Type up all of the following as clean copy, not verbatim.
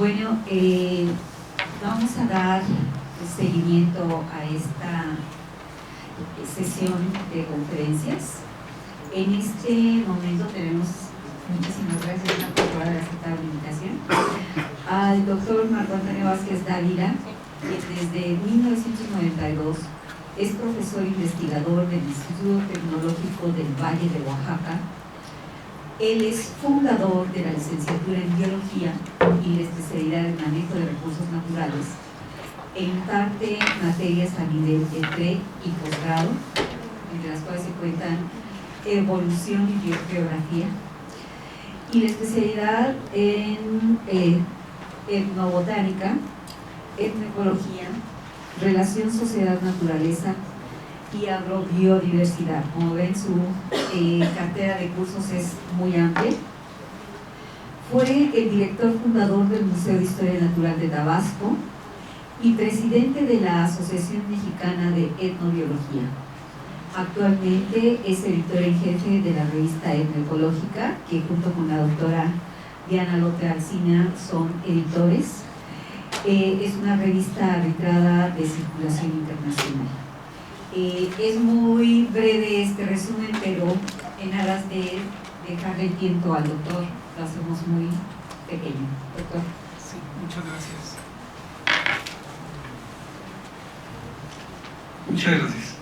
Bueno, vamos a dar seguimiento a esta sesión de conferencias. En este momento tenemos, muchísimas gracias por aceptar la invitación, al doctor Marco Antonio Vázquez Dávila, quien desde 1992 es profesor investigador del Instituto Tecnológico del Valle de Oaxaca. Él es fundador de la licenciatura en Biología y la especialidad en Manejo de Recursos Naturales. Imparte materias a nivel de pre y posgrado, entre las cuales se cuentan evolución y biogeografía, y la especialidad en etnobotánica, etnoecología, relación sociedad-naturaleza y agrobiodiversidad. Como ven, su cartera de cursos es muy amplia. Fue el director fundador del Museo de Historia Natural de Tabasco y presidente de la Asociación Mexicana de Etnobiología. Actualmente es editor en jefe de la revista Etnoecológica, que junto con la doctora Diana López Alsina son editores. Es una revista arbitrada de circulación internacional. Es muy breve este resumen, pero en aras de dejarle el tiempo al doctor, lo hacemos muy pequeño. Doctor. Sí, muchas gracias. Muchas gracias.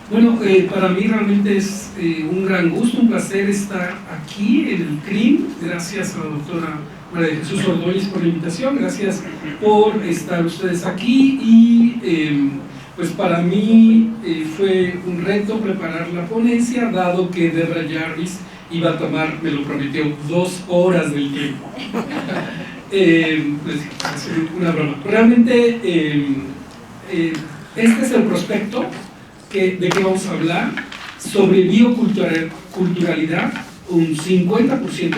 Bueno, para mí realmente es un gran gusto, un placer estar aquí en el CRIM. Gracias a la doctora María de Jesús Ordóñez por la invitación, gracias por estar ustedes aquí y pues para mí fue un reto preparar la ponencia, dado que Debra Jarvis iba a tomar, me lo prometió, 2 horas del tiempo. Pues, una broma. Realmente este es el prospecto de que vamos a hablar sobre bioculturalidad, un 50%,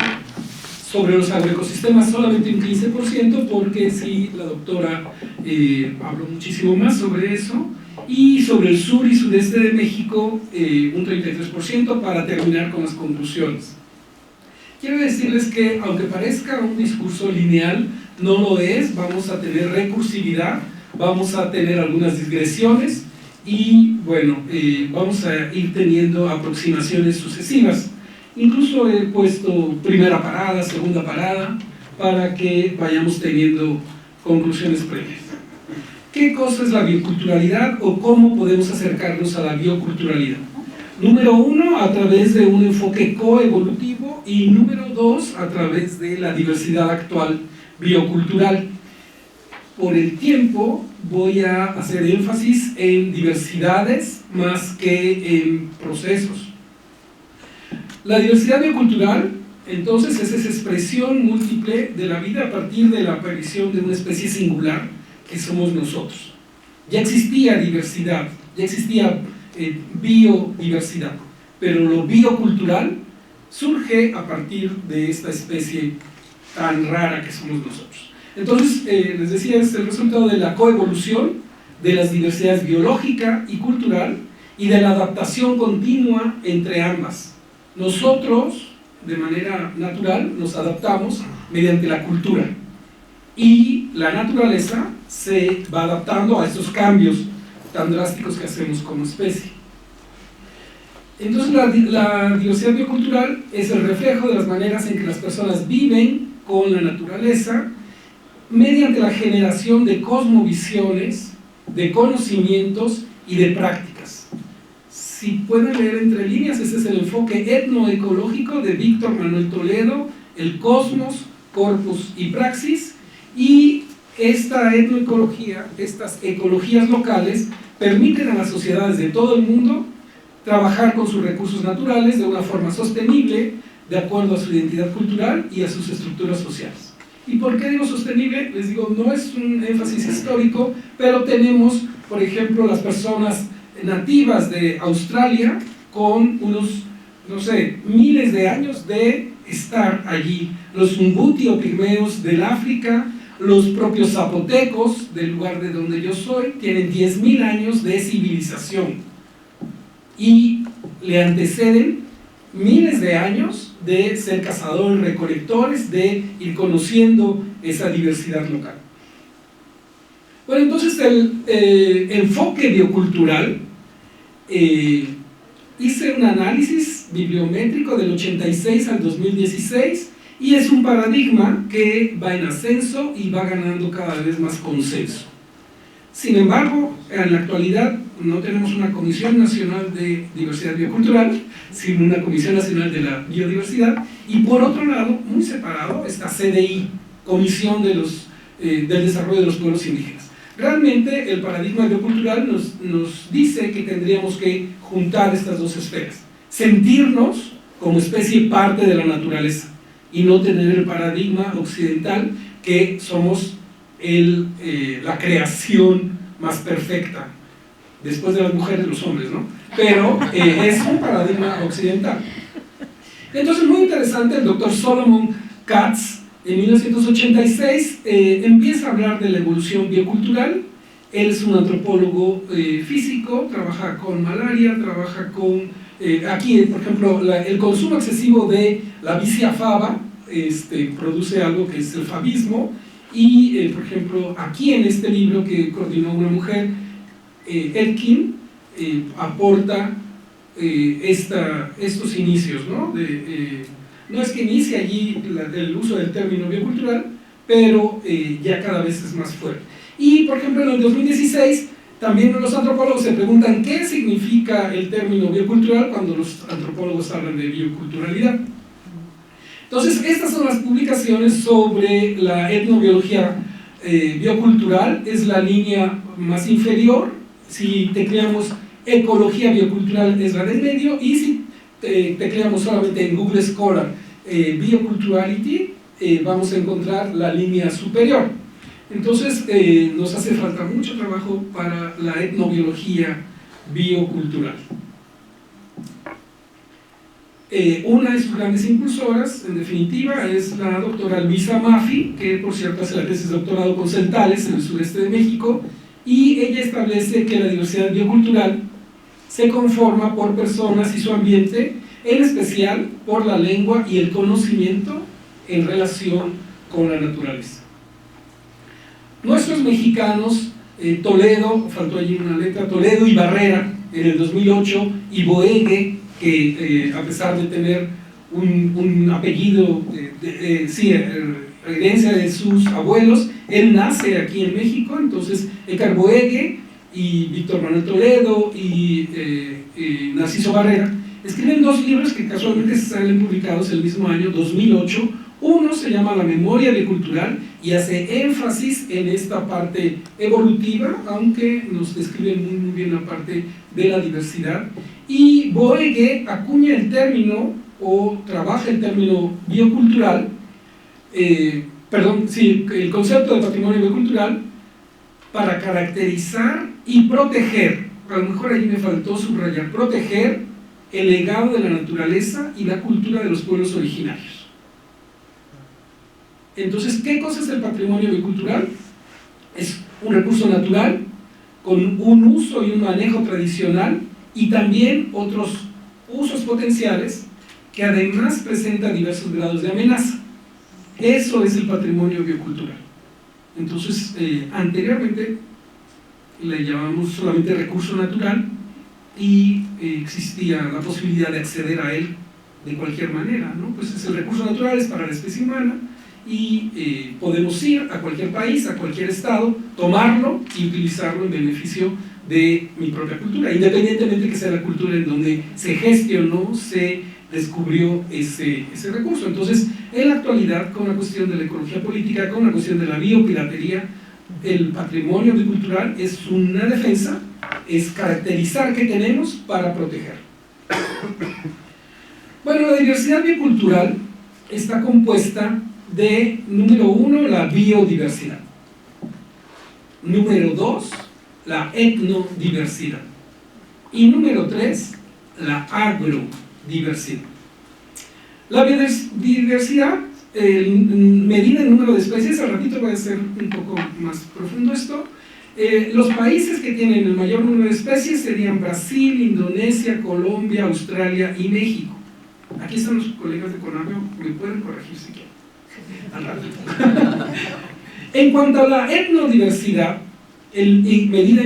sobre los agroecosistemas solamente un 15%, porque sí, la doctora habló muchísimo más sobre eso, y sobre el sur y sudeste de México un 33%, para terminar con las conclusiones. Quiero decirles que, aunque parezca un discurso lineal, no lo es. Vamos a tener recursividad, vamos a tener algunas digresiones, y bueno, vamos a ir teniendo aproximaciones sucesivas. Incluso he puesto primera parada, segunda parada, para que vayamos teniendo conclusiones previas. ¿Qué cosa es la bioculturalidad o cómo podemos acercarnos a la bioculturalidad? Número 1, a través de un enfoque coevolutivo, y número 2, a través de la diversidad actual biocultural. Por el tiempo voy a hacer énfasis en diversidades más que en procesos. La diversidad biocultural, entonces, es esa expresión múltiple de la vida a partir de la aparición de una especie singular que somos nosotros. Ya existía diversidad, ya existía biodiversidad, pero lo biocultural surge a partir de esta especie tan rara que somos nosotros. Entonces, les decía, es el resultado de la coevolución de las diversidades biológica y cultural y de la adaptación continua entre ambas. Nosotros, de manera natural, nos adaptamos mediante la cultura, y la naturaleza se va adaptando a estos cambios tan drásticos que hacemos como especie. Entonces, la diversidad biocultural es el reflejo de las maneras en que las personas viven con la naturaleza, mediante la generación de cosmovisiones, de conocimientos y de prácticas. Si pueden leer entre líneas, este es el enfoque etnoecológico de Víctor Manuel Toledo, el cosmos, corpus y praxis, y esta etnoecología, estas ecologías locales, permiten a las sociedades de todo el mundo trabajar con sus recursos naturales de una forma sostenible, de acuerdo a su identidad cultural y a sus estructuras sociales. ¿Y por qué digo sostenible? Les digo, no es un énfasis histórico, pero tenemos, por ejemplo, las personas nativas de Australia con unos, no sé, miles de años de estar allí. Los Mbuti o pigmeos del África, los propios zapotecos del lugar de donde yo soy, tienen 10.000 años de civilización y le anteceden miles de años de ser cazadores, recolectores, de ir conociendo esa diversidad local. Bueno, entonces el enfoque biocultural, hice un análisis bibliométrico del 86 al 2016 y es un paradigma que va en ascenso y va ganando cada vez más consenso. Sin embargo, en la actualidad no tenemos una Comisión Nacional de Diversidad Biocultural, sino una Comisión Nacional de la Biodiversidad, y por otro lado, muy separado, está CDI, Comisión del Desarrollo de los Pueblos Indígenas. Realmente el paradigma biocultural nos dice que tendríamos que juntar estas dos esferas, sentirnos como especie parte de la naturaleza y no tener el paradigma occidental que somos la creación más perfecta, después de las mujeres, los hombres, ¿no? Pero es un paradigma occidental. Entonces, muy interesante, el doctor Solomon Katz, en 1986, empieza a hablar de la evolución biocultural. Él es un antropólogo físico, trabaja con malaria, trabaja con, aquí, por ejemplo, el consumo excesivo de la vicia faba produce algo que es el favismo, y, por ejemplo, aquí en este libro que coordinó una mujer, Elkin, aporta estos inicios, ¿no? No es que inicie allí el uso del término biocultural, pero ya cada vez es más fuerte. Y, por ejemplo, en el 2016, también los antropólogos se preguntan qué significa el término biocultural cuando los antropólogos hablan de bioculturalidad. Entonces, estas son las publicaciones sobre la etnobiología biocultural, es la línea más inferior. Si tecleamos ecología biocultural es la del medio, y si tecleamos solamente en Google Scholar bioculturality, vamos a encontrar la línea superior. Entonces, nos hace falta mucho trabajo para la etnobiología biocultural. Una de sus grandes impulsoras, en definitiva, es la doctora Luisa Maffei, que por cierto hace la tesis de doctorado con Centales en el sureste de México, y ella establece que la diversidad biocultural se conforma por personas y su ambiente, en especial por la lengua y el conocimiento en relación con la naturaleza. Nuestros mexicanos, Toledo, faltó allí una letra, Toledo y Barrera en el 2008, y Boegue, que a pesar de tener un apellido, herencia de sus abuelos, él nace aquí en México. Entonces Edgar Boegue y Víctor Manuel Toledo y Narciso Barrera escriben dos libros que casualmente salen publicados el mismo año, 2008. Uno se llama La memoria biocultural y hace énfasis en esta parte evolutiva, aunque nos describe muy bien la parte de la diversidad. Y Boegue acuña el término, o trabaja el término biocultural, el concepto de patrimonio biocultural, para caracterizar y proteger, a lo mejor allí me faltó subrayar, proteger el legado de la naturaleza y la cultura de los pueblos originarios. Entonces, ¿qué cosa es el patrimonio biocultural? Es un recurso natural con un uso y un manejo tradicional, y también otros usos potenciales que además presenta diversos grados de amenaza. Eso es el patrimonio biocultural. Entonces, anteriormente le llamamos solamente recurso natural, y existía la posibilidad de acceder a él de cualquier manera, ¿no? Pues es el recurso natural, es para la especie humana, y podemos ir a cualquier país, a cualquier estado, tomarlo y utilizarlo en beneficio de mi propia cultura, independientemente que sea la cultura en donde se gestionó, se descubrió ese recurso. Entonces, en la actualidad, con la cuestión de la ecología política, con la cuestión de la biopiratería, el patrimonio biocultural es una defensa, es caracterizar qué tenemos para proteger. Bueno, la diversidad biocultural está compuesta de, número 1, la biodiversidad, número 2, la etnodiversidad, y número 3, la agrodiversidad. La biodiversidad, medida en número de especies, al ratito voy a hacer un poco más profundo esto. Los países que tienen el mayor número de especies serían Brasil, Indonesia, Colombia, Australia y México. Aquí están los colegas de Conavio, me pueden corregir si quieren. Al rato. En cuanto a la etnodiversidad, medida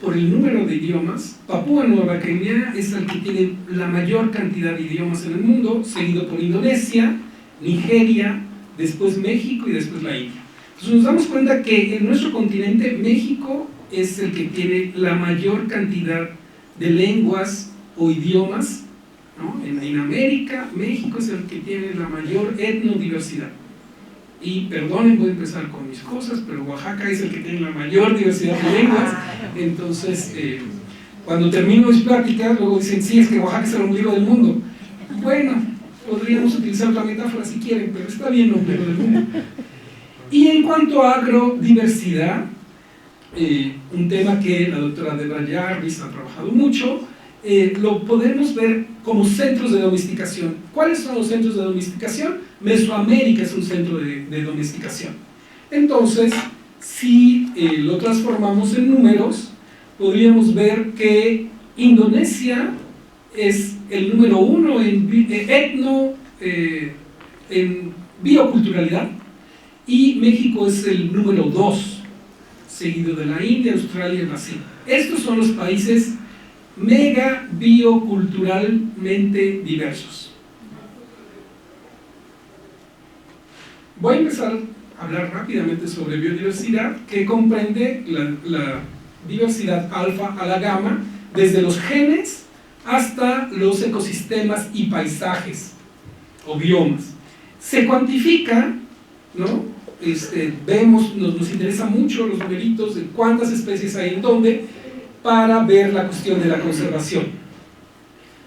por el número de idiomas, Papúa Nueva Guinea es el que tiene la mayor cantidad de idiomas en el mundo, seguido por Indonesia, Nigeria, después México y después la India. Entonces nos damos cuenta que en nuestro continente México es el que tiene la mayor cantidad de lenguas o idiomas, ¿no? En América, México es el que tiene la mayor etnodiversidad. Y perdonen, voy a empezar con mis cosas, pero Oaxaca es el que tiene la mayor diversidad de lenguas. Entonces, cuando termino mis pláticas, luego dicen, sí, es que Oaxaca es el ombligo del mundo. Bueno, podríamos utilizar la metáfora si quieren, pero está bien el ombligo del mundo. Y en cuanto a agrodiversidad, un tema que la doctora Debra Jarvis ha trabajado mucho, lo podemos ver como centros de domesticación. ¿Cuáles son los centros de domesticación? Mesoamérica es un centro de domesticación. Entonces, si lo transformamos en números, podríamos ver que Indonesia es el número 1 en bioculturalidad, y México es el número 2, seguido de la India, Australia y Brasil. Estos son los países mega bioculturalmente diversos. Voy a empezar a hablar rápidamente sobre biodiversidad, que comprende la diversidad alfa a la gamma, desde los genes hasta los ecosistemas y paisajes o biomas. Se cuantifica, ¿no? Vemos, nos interesa mucho los numeritos de cuántas especies hay en dónde, para ver la cuestión de la conservación.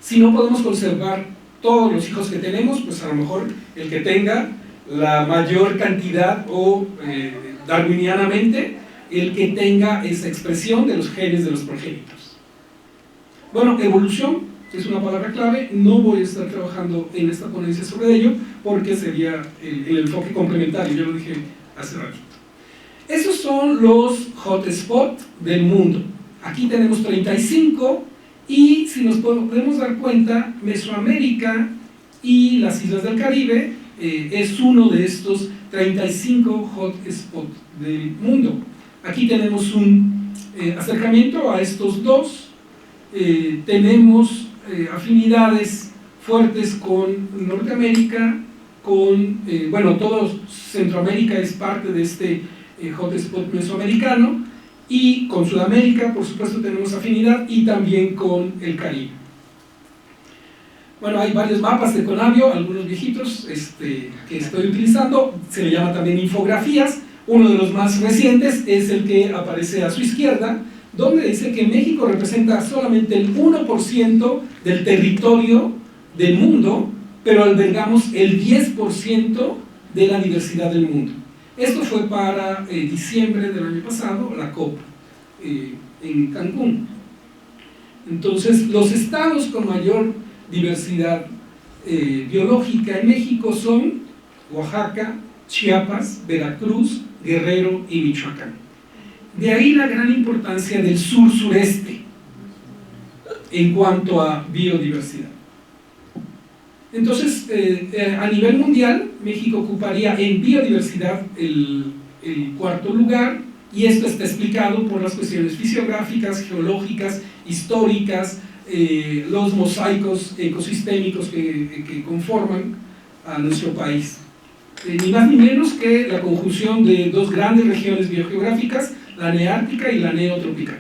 Si no podemos conservar todos los hijos que tenemos, pues a lo mejor el que tenga la mayor cantidad o darwinianamente el que tenga esa expresión de los genes de los progénitos. Bueno, evolución es una palabra clave, no voy a estar trabajando en esta ponencia sobre ello porque sería el enfoque complementario, ya lo dije hace ratito. Esos son los hotspots del mundo. Aquí tenemos 35 y si nos podemos dar cuenta, Mesoamérica y las islas del Caribe es uno de estos 35 hotspots del mundo. Aquí tenemos un acercamiento a estos dos, tenemos afinidades fuertes con Norteamérica, bueno, todo Centroamérica es parte de este hotspot mesoamericano, y con Sudamérica, por supuesto, tenemos afinidad, y también con el Caribe. Bueno, hay varios mapas de Conavio, algunos viejitos que estoy utilizando, se le llama también infografías. Uno de los más recientes es el que aparece a su izquierda, donde dice que México representa solamente el 1% del territorio del mundo, pero albergamos el 10% de la diversidad del mundo. Esto fue para diciembre del año pasado, la COP en Cancún. Entonces, los estados con mayor diversidad biológica en México son Oaxaca, Chiapas, Veracruz, Guerrero y Michoacán. De ahí la gran importancia del sur-sureste en cuanto a biodiversidad. Entonces, a nivel mundial, México ocuparía en biodiversidad el cuarto lugar, y esto está explicado por las cuestiones fisiográficas, geológicas, históricas, los mosaicos ecosistémicos que conforman a nuestro país. Ni más ni menos que la conjunción de dos grandes regiones biogeográficas, la neártica y la neotropical.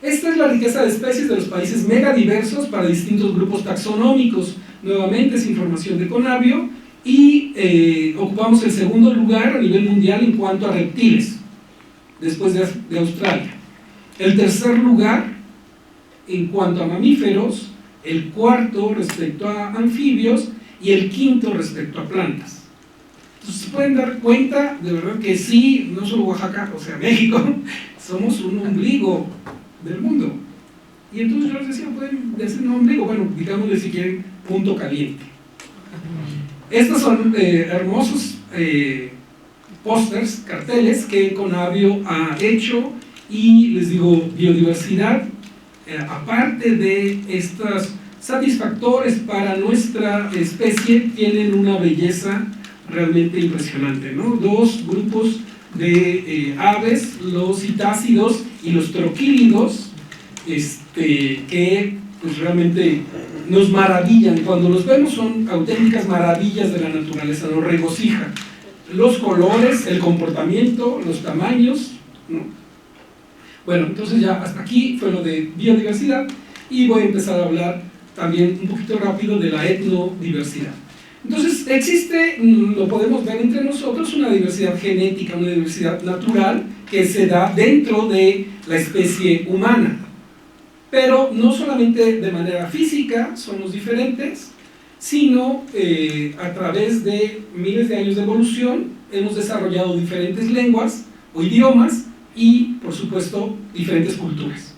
Esta es la riqueza de especies de los países megadiversos para distintos grupos taxonómicos. Nuevamente es información de Conavio, y ocupamos el segundo lugar a nivel mundial en cuanto a reptiles, después de Australia. El tercer lugar en cuanto a mamíferos, el cuarto respecto a anfibios y el quinto respecto a plantas. Entonces se pueden dar cuenta de verdad que sí, no solo Oaxaca, o sea México, somos un ombligo del mundo. Y entonces yo les decía, pueden decir un ombligo, bueno, digámosle si quieren punto caliente. Estos son hermosos pósters, carteles que Conavio ha hecho, y les digo, biodiversidad, aparte de estos satisfactores para nuestra especie tienen una belleza realmente impresionante, ¿no? Dos grupos de aves, los citácidos y los troquílidos, que pues realmente nos maravillan. Cuando los vemos son auténticas maravillas de la naturaleza, nos regocija. Los colores, el comportamiento, los tamaños, ¿no? Bueno, entonces ya hasta aquí fue lo de biodiversidad y voy a empezar a hablar también un poquito rápido de la etnodiversidad. Entonces existe, lo podemos ver entre nosotros, una diversidad genética, una diversidad natural que se da dentro de la especie humana. Pero no solamente de manera física somos diferentes, sino a través de miles de años de evolución hemos desarrollado diferentes lenguas o idiomas y, por supuesto, diferentes culturas.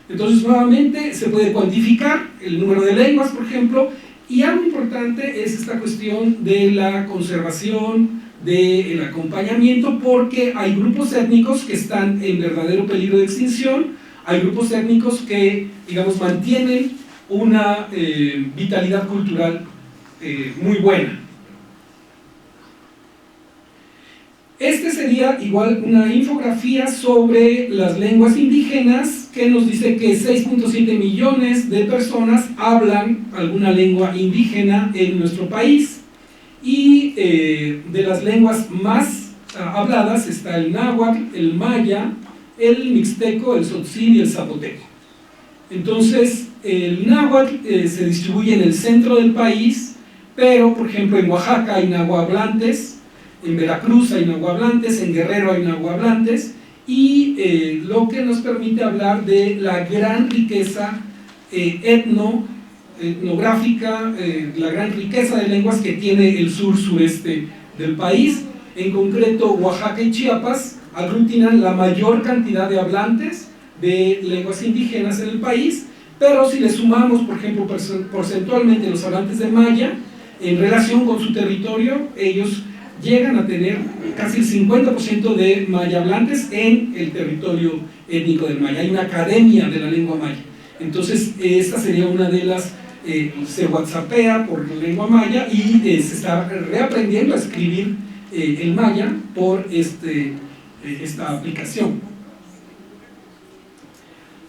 Entonces, nuevamente, se puede cuantificar el número de lenguas, por ejemplo, y algo importante es esta cuestión de la conservación, del acompañamiento, porque hay grupos étnicos que están en verdadero peligro de extinción, hay grupos étnicos que, digamos, mantienen una vitalidad cultural muy buena. Este sería igual una infografía sobre las lenguas indígenas que nos dice que 6.7 millones de personas hablan alguna lengua indígena en nuestro país, y de las lenguas más habladas está el náhuatl, el maya, el mixteco, el tzotzil y el zapoteco. Entonces el náhuatl se distribuye en el centro del país, pero por ejemplo en Oaxaca hay nahuablantes, en Veracruz hay nahuablantes, en Guerrero hay nahuablantes, y lo que nos permite hablar de la gran riqueza etnográfica, la gran riqueza de lenguas que tiene el sur-sureste del país. En concreto, Oaxaca y Chiapas aglutinan la mayor cantidad de hablantes de lenguas indígenas en el país, pero si le sumamos, por ejemplo, porcentualmente los hablantes de maya, en relación con su territorio, ellos llegan a tener casi el 50% de maya hablantes en el territorio étnico del maya. Hay una academia de la lengua maya. Entonces, esta sería una de las, se whatsappea por la lengua maya y se está reaprendiendo a escribir el maya por esta aplicación.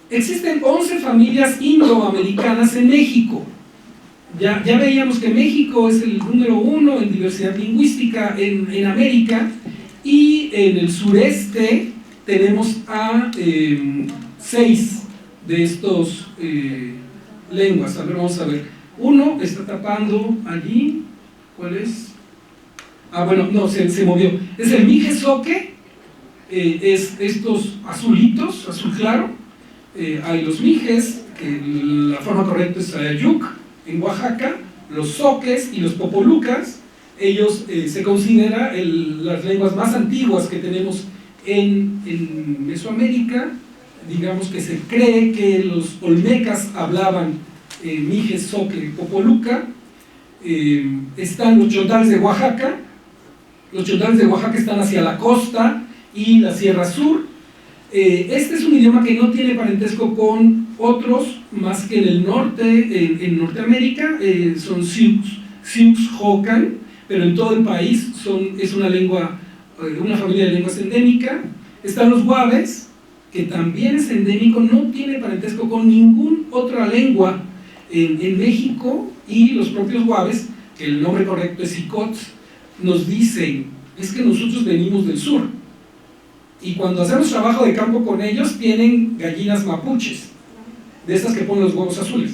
Existen 11 familias indoamericanas en México. Ya veíamos que México es el número 1 en diversidad lingüística en América, y en el sureste tenemos a 6 de estos lenguas. A ver, vamos a ver. Uno está tapando allí. ¿Cuál es? Ah, bueno, no, se movió. Es el mijezoque, es estos azulitos, azul claro. Hay los mijes, que la forma correcta es ayuc, en Oaxaca, los zoques y los popolucas. Ellos se considera las lenguas más antiguas que tenemos en Mesoamérica. Digamos que se cree que los olmecas hablaban mijes, zoque, popoluca. Están los chontales de Oaxaca. Los chontales de Oaxaca están hacia la costa y la Sierra Sur. Este es un idioma que no tiene parentesco con otros más que en el norte, en Norteamérica, son Sioux-Hokan, pero en todo el país es una lengua, una familia de lenguas endémica. Están los guaves, que también es endémico, no tiene parentesco con ninguna otra lengua en México, y los propios guaves, que el nombre correcto es icots, nos dicen, es que nosotros venimos del sur, y cuando hacemos trabajo de campo con ellos tienen gallinas mapuches, de estas que ponen los huevos azules,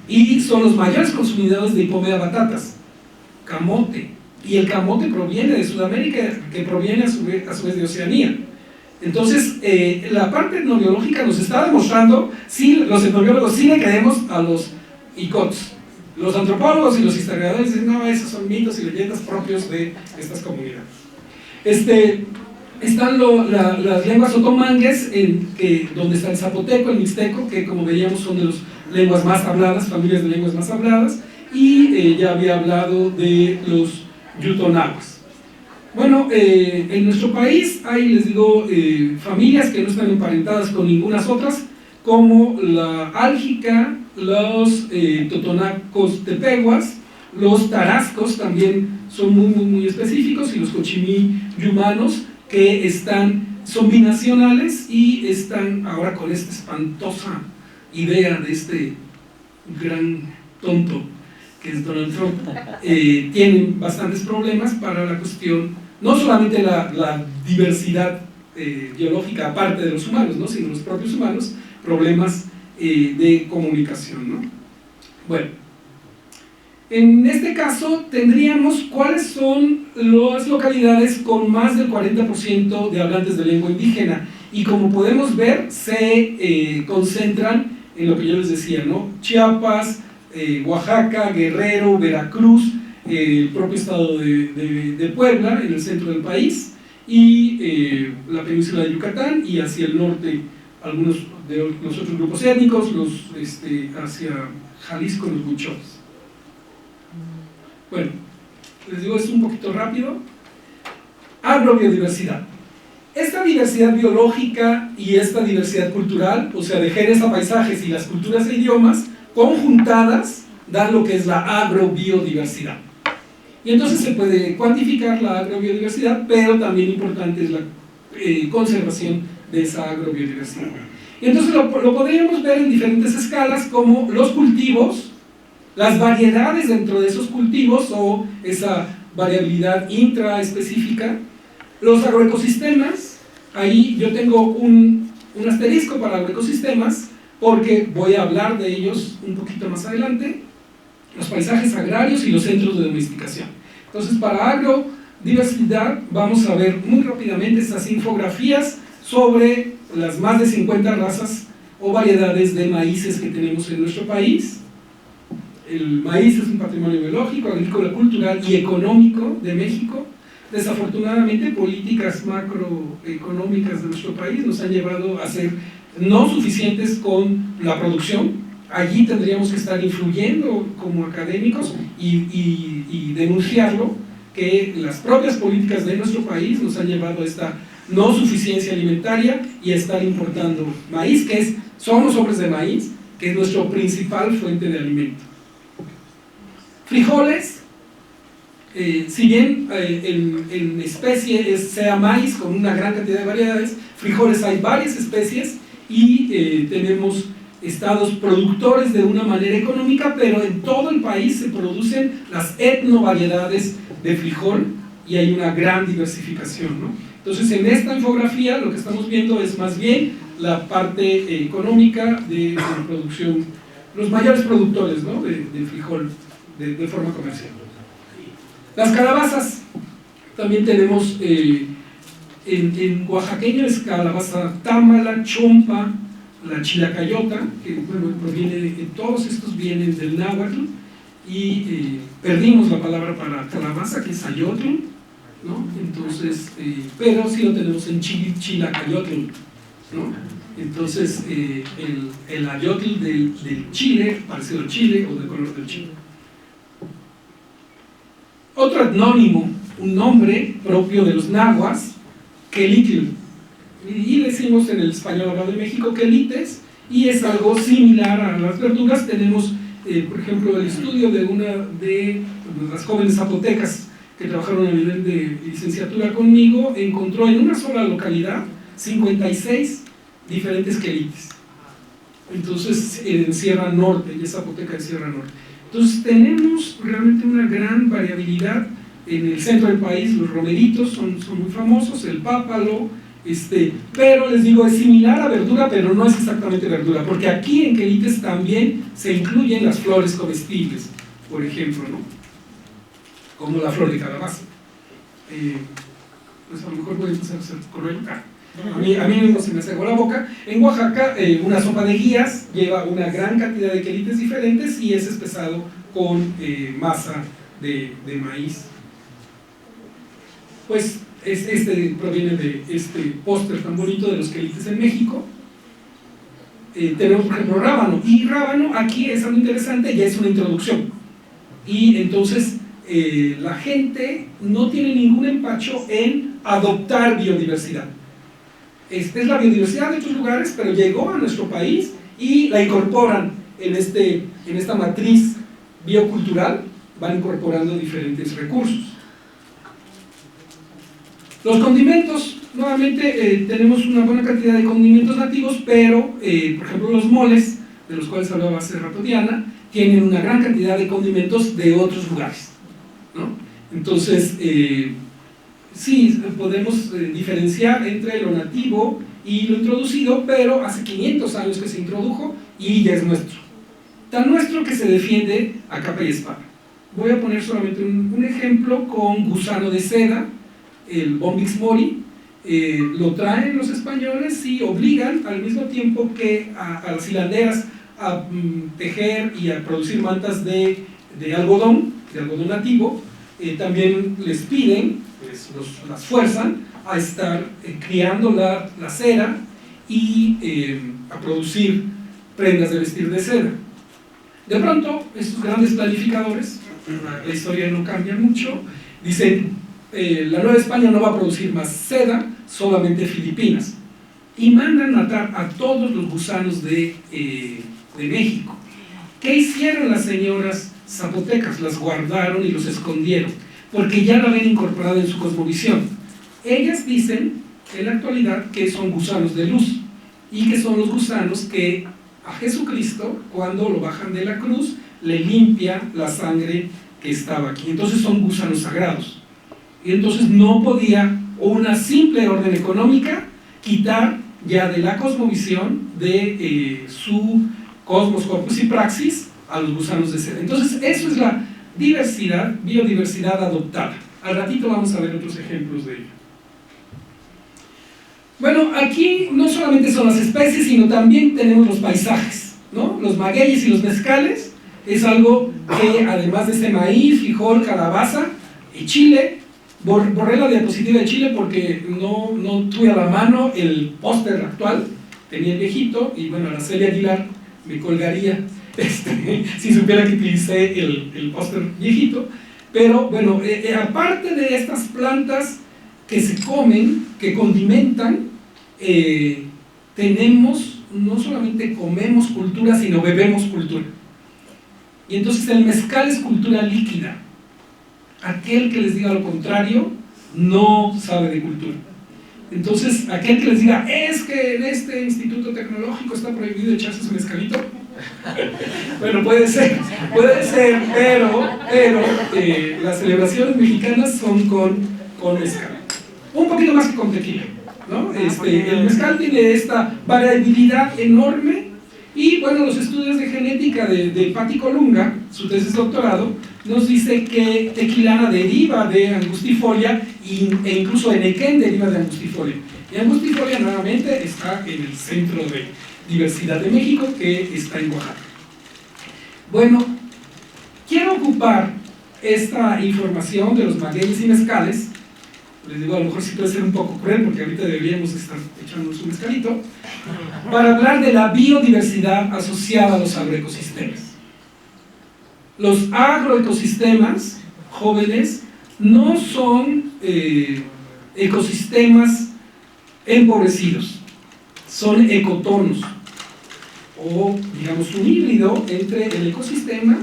y son los mayores consumidores de hipomea batatas, camote, y el camote proviene de Sudamérica, que proviene a su vez de Oceanía. Entonces, la parte etnobiológica nos está demostrando si los etnobiólogos sí le creemos a los icots. Los antropólogos y los historiadores dicen, no, esos son mitos y leyendas propios de estas comunidades. Están las lenguas otomangues, donde está el zapoteco, el mixteco, que como veíamos son de las lenguas más habladas, familias de lenguas más habladas, y ya había hablado de los yutonaguas. Bueno, en nuestro país hay, les digo, familias que no están emparentadas con ninguna otras, como la álgica, los totonacos tepehuas, los tarascos también son muy específicos, y los cochimí-yumanos, que son binacionales y están ahora con esta espantosa idea de este gran tonto que es Donald Trump. Tienen bastantes problemas para la cuestión, no solamente la diversidad biológica aparte de los humanos, ¿no?, sino los propios humanos, problemas de comunicación, ¿no? Bueno, en este caso tendríamos cuáles son las localidades con más del 40% de hablantes de lengua indígena, y como podemos ver se concentran en lo que yo les decía, ¿no?, Chiapas, Oaxaca, Guerrero, Veracruz, el propio estado de Puebla, en el centro del país, y la península de Yucatán, y hacia el norte algunos de los otros grupos étnicos, hacia Jalisco, los huicholes. Bueno, les digo esto un poquito rápido. Agrobiodiversidad. Esta diversidad biológica y esta diversidad cultural, o sea, de genes a paisajes y las culturas e idiomas, conjuntadas, dan lo que es la agrobiodiversidad. Y entonces se puede cuantificar la agrobiodiversidad, pero también importante es la conservación de esa agrobiodiversidad. Y entonces lo podríamos ver en diferentes escalas, como los cultivos, las variedades dentro de esos cultivos o esa variabilidad intraespecífica, los agroecosistemas. Ahí yo tengo un asterisco para agroecosistemas porque voy a hablar de ellos un poquito más adelante, los paisajes agrarios y los centros de domesticación. Entonces, para agrodiversidad vamos a ver muy rápidamente estas infografías sobre las más de 50 razas o variedades de maíces que tenemos en nuestro país. El maíz es un patrimonio biológico, agrícola, cultural y económico de México. Desafortunadamente, políticas macroeconómicas de nuestro país nos han llevado a ser no suficientes con la producción. Allí tendríamos que estar influyendo como académicos y denunciarlo, que las propias políticas de nuestro país nos han llevado a esta no suficiencia alimentaria y a estar importando maíz, somos hombres de maíz, que es nuestra principal fuente de alimento. Frijoles, si bien en especie sea maíz con una gran cantidad de variedades, frijoles hay varias especies y tenemos estados productores de una manera económica, pero en todo el país se producen las etnovariedades de frijol y hay una gran diversificación, ¿no? Entonces, en esta infografía lo que estamos viendo es más bien la parte económica de producción, los mayores productores, ¿no?, de frijol de forma comercial. Las calabazas, también tenemos en oaxaqueño es calabaza támala, chompa, la chilacayota, que bueno, todos estos vienen del náhuatl, y perdimos la palabra para calabaza, que es ayotl, ¿no? Entonces, pero sí lo tenemos en chilacayotl, ¿no? Entonces, el ayotl del chile, parecido al chile o del color del chile. Otro etnónimo, un nombre propio de los nahuas, quelitl, y decimos en el español hablado de México quelites, y es algo similar a las verduras. Tenemos, por ejemplo, el estudio de las jóvenes zapotecas que trabajaron a nivel de licenciatura conmigo, encontró en una sola localidad 56 diferentes quelites. Entonces, en Sierra Norte, y es zapoteca de Sierra Norte. Entonces, tenemos realmente una gran variabilidad. En el centro del país, los romeritos son muy famosos, el pápalo, pero les digo, es similar a verdura, pero no es exactamente verdura, porque aquí en quelites también se incluyen las flores comestibles, por ejemplo, ¿no?, como la flor de calabaza. Pues a lo mejor voy a empezar a hacer correr. A mí mismo se me secó la boca. En Oaxaca, una sopa de guías lleva una gran cantidad de quelites diferentes y es espesado con masa de maíz. Pues proviene de este póster tan bonito de los quelites en México. Tenemos, por ejemplo, rábano, y rábano aquí es algo interesante, ya es una introducción, y entonces la gente no tiene ningún empacho en adoptar biodiversidad. Es la biodiversidad de otros lugares, pero llegó a nuestro país y la incorporan en esta matriz biocultural, van incorporando diferentes recursos. Los condimentos, nuevamente tenemos una buena cantidad de condimentos nativos, pero por ejemplo los moles, de los cuales hablaba hace rato Diana, tienen una gran cantidad de condimentos de otros lugares, ¿no? Entonces, sí, podemos diferenciar entre lo nativo y lo introducido, pero hace 500 años que se introdujo y ya es nuestro. Tan nuestro que se defiende a capa y espada. Voy a poner solamente un ejemplo con gusano de seda, el Bombyx mori. Lo traen los españoles y obligan al mismo tiempo que a las hilanderas a tejer y a producir mantas de algodón nativo. También les piden, las fuerzan a estar criando la cera y a producir prendas de vestir de seda. De pronto, estos grandes planificadores, la historia no cambia mucho, dicen, la Nueva España no va a producir más seda, solamente Filipinas. Y mandan matar a todos los gusanos de México. ¿Qué hicieron las señoras zapotecas? Las guardaron y los escondieron, porque ya lo habían incorporado en su cosmovisión. Ellas dicen, en la actualidad, que son gusanos de luz, y que son los gusanos que a Jesucristo, cuando lo bajan de la cruz, le limpia la sangre que estaba aquí. Entonces son gusanos sagrados. Y entonces no podía una simple orden económica quitar ya de la cosmovisión de su cosmos, corpus y praxis a los gusanos de seda. Entonces eso es la diversidad, biodiversidad adoptada. Al ratito vamos a ver otros ejemplos de ello. Bueno, aquí no solamente son las especies, sino también tenemos los paisajes, ¿no? Los magueyes y los mezcales es algo que, además de este maíz, frijol, calabaza y chile, borré la diapositiva de Chile porque no tuve a la mano el póster actual, tenía el viejito, y bueno, Araceli Aguilar me colgaría si supiera que utilicé el póster viejito. Pero bueno, aparte de estas plantas que se comen, que condimentan, tenemos, no solamente comemos cultura, sino bebemos cultura. Y entonces el mezcal es cultura líquida. Aquel que les diga lo contrario no sabe de cultura. Entonces, aquel que les diga, es que en este instituto tecnológico está prohibido echarse su mezcalito, bueno, puede ser, pero las celebraciones mexicanas son con mezcal, un poquito más que con tequila, ¿no? El mezcal tiene esta variabilidad enorme. Y bueno, los estudios de genética de Patti Colunga, su tesis de doctorado, nos dice que tequilana deriva de angustifolia e incluso enequén deriva de angustifolia. Y angustifolia nuevamente está en el centro de diversidad de México, que está en Oaxaca. Bueno, quiero ocupar esta información de los magueyes y mezcales. Les digo, a lo mejor sí puede ser un poco cruel, porque ahorita deberíamos estar echándonos un mezcalito, para hablar de la biodiversidad asociada a los agroecosistemas. Los agroecosistemas jóvenes no son ecosistemas empobrecidos, son ecotonos, o digamos un híbrido entre el ecosistema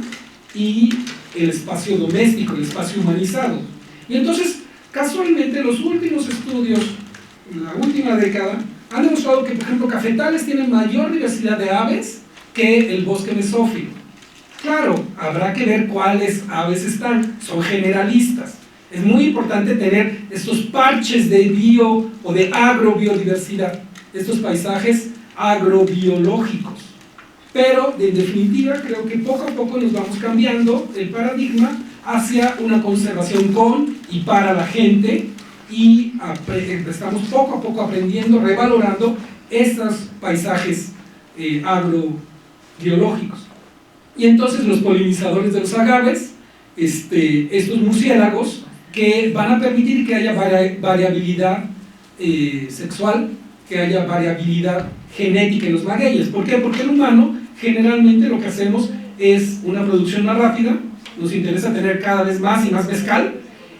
y el espacio doméstico, el espacio humanizado. Y entonces, casualmente, los últimos estudios, en la última década, han demostrado que, por ejemplo, cafetales tienen mayor diversidad de aves que el bosque mesófilo. Claro, habrá que ver cuáles aves están, son generalistas. Es muy importante tener estos parches de bio o de agrobiodiversidad, estos paisajes agrobiológicos. Pero, en definitiva, creo que poco a poco nos vamos cambiando el paradigma hacia una conservación con y para la gente, y estamos poco a poco aprendiendo, revalorando estos paisajes agrobiológicos. Y entonces los polinizadores de los agaves, estos murciélagos, que van a permitir que haya variabilidad sexual, que haya variabilidad genética en los magueyes. ¿Por qué? Porque el humano generalmente lo que hacemos es una producción más rápida, nos interesa tener cada vez más y más mezcal,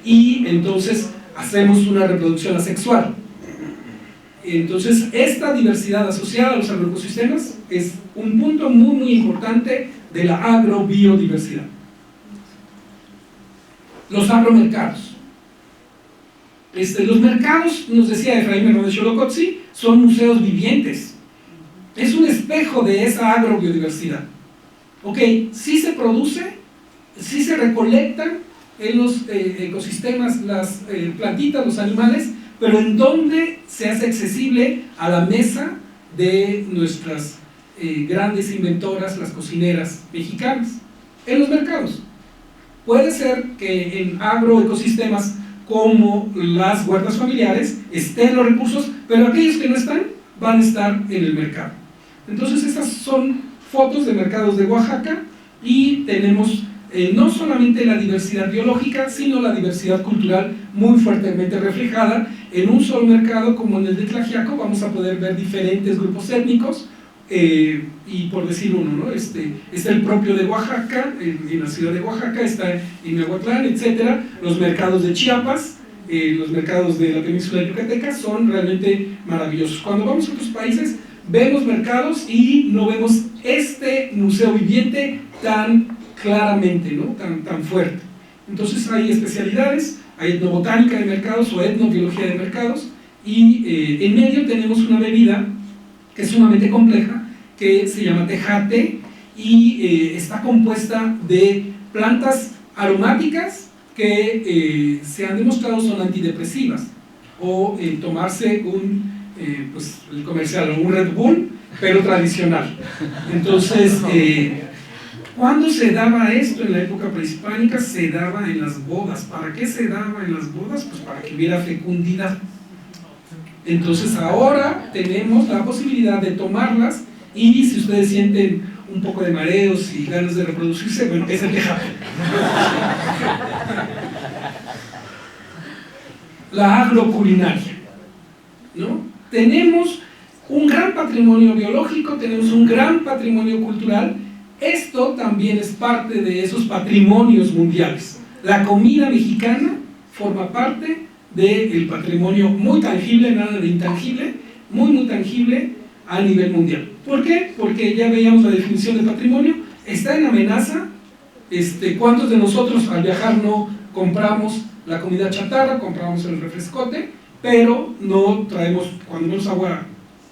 y entonces hacemos una reproducción asexual. Entonces, esta diversidad asociada a los agroecosistemas es un punto muy, muy importante de la agrobiodiversidad. Los agromercados. Los mercados, nos decía Efraín Hernández Xolocotzi, son museos vivientes. Es un espejo de esa agrobiodiversidad. Ok, sí se produce, sí se recolectan en los ecosistemas las plantitas, los animales, pero en dónde se hace accesible a la mesa de nuestras grandes inventoras, las cocineras mexicanas, en los mercados. Puede ser que en agroecosistemas como las huertas familiares estén los recursos, pero aquellos que no están van a estar en el mercado. Entonces estas son fotos de mercados de Oaxaca y tenemos no solamente la diversidad biológica, sino la diversidad cultural muy fuertemente reflejada. En un solo mercado como en el de Tlaxiaco vamos a poder ver diferentes grupos étnicos, y por decir uno, ¿no? Está el propio de Oaxaca, en la ciudad de Oaxaca, está en Miahuatlán, etc. Los mercados de Chiapas, los mercados de la península yucateca son realmente maravillosos. Cuando vamos a otros países vemos mercados y no vemos este museo viviente tan claramente, ¿no? tan fuerte. Entonces hay especialidades, hay etnobotánica de mercados o etnobiología de mercados, y en medio tenemos una bebida que es sumamente compleja, que se llama tejate, y está compuesta de plantas aromáticas que se han demostrado son antidepresivas, o tomarse pues el comercial, un Red Bull, pero tradicional. Entonces, ¿cuándo se daba esto? En la época prehispánica se daba en las bodas. ¿Para qué se daba en las bodas? Pues para que hubiera fecundidad. Entonces ahora tenemos la posibilidad de tomarlas, y si ustedes sienten un poco de mareos y ganas de reproducirse, bueno, es el tejate. La agroculinaria, ¿no? Tenemos un gran patrimonio biológico, tenemos un gran patrimonio cultural. Esto también es parte de esos patrimonios mundiales. La comida mexicana forma parte del patrimonio muy tangible, nada de intangible, muy muy tangible a nivel mundial. ¿Por qué? Porque ya veíamos la definición de patrimonio, está en amenaza. ¿Cuántos de nosotros al viajar no compramos la comida chatarra, compramos el refrescote, pero no traemos cuando menos agua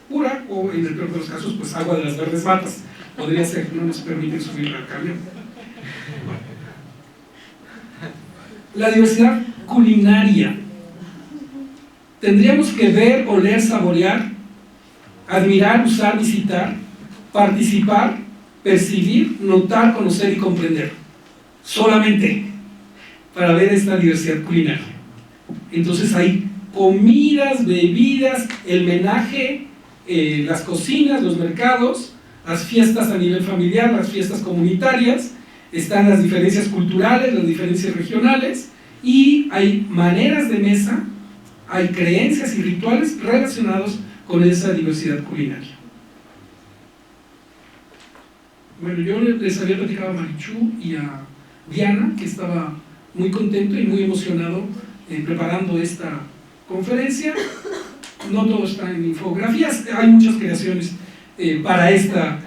pura, o en el peor de los casos pues agua de las verdes matas? Podría ser, no nos permiten subir al camión. La diversidad culinaria. Tendríamos que ver, oler, saborear, admirar, usar, visitar, participar, percibir, notar, conocer y comprender. Solamente para ver esta diversidad culinaria. Entonces hay comidas, bebidas, el menaje, las cocinas, los mercados, las fiestas a nivel familiar, las fiestas comunitarias, están las diferencias culturales, las diferencias regionales, y hay maneras de mesa, hay creencias y rituales relacionados con esa diversidad culinaria. Bueno, yo les había platicado a Marichu y a Diana que estaba muy contento y muy emocionado preparando esta conferencia. No todo está en infografías, hay muchas creaciones para esta